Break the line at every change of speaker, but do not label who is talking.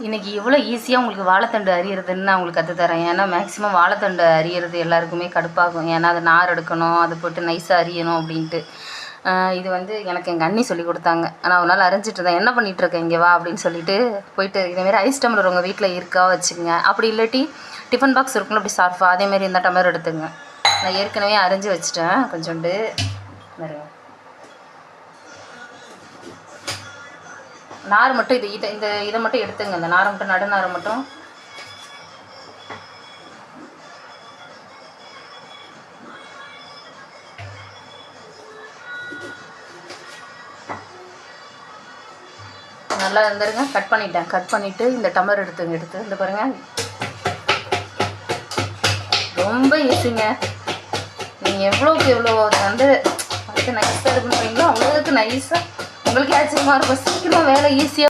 இன்றைக்கி எவ்வளோ ஈஸியாக உங்களுக்கு வாழைத்தண்டு அரியறதுன்னு நான் உங்களுக்கு கற்றுத்தரேன். ஏன்னா மேக்ஸிமம் வாழைத்தண்டு அரியறது எல்லாருக்குமே கடுப்பாகும். ஏன்னா அதை நார் எடுக்கணும், அதை போட்டு நைஸாக அரியணும் அப்படின்ட்டு. இது வந்து எனக்கு எங்கள் அண்ணி சொல்லி கொடுத்தாங்க. நான் ஒரு நாள் அரைஞ்சிட்டு இருந்தேன். என்ன பண்ணிகிட்ருக்கேன் இங்கே வா அப்படின்னு சொல்லிட்டு போயிட்டு, இதேமாரி ஐஸ் டம்ளர் உங்கள் வீட்டில் இருக்கா வச்சுக்கோங்க. அப்படி இல்லாட்டி டிஃபன் பாக்ஸ் இருக்குல்ல அப்படி சார்ஃபா, அதேமாரி இந்த டம்ளர் எடுத்துங்க. நான் ஏற்கனவே அரைஞ்சி வச்சுட்டேன் கொஞ்சோண்டு. பாருங்க, நார் மட்டும் இதை மட்டும் எடுத்துங்க. இந்த நாரை மட்டும், நடுநாரை மட்டும். நல்லா இருந்துருங்க. கட் பண்ணிவிட்டு இந்த டம்ளர் எடுத்து இந்த பாருங்கள். ரொம்ப ஈஸிங்க. நீங்கள் எவ்வளோக்கு எவ்வளோ வந்து நைஸாக இது பண்ணுறீங்களோ அவ்வளோக்கு நைஸாக உங்களுக்கு ஆச்சரியமாக இருக்கும். சீக்கிரமாக வேலை ஈஸியாக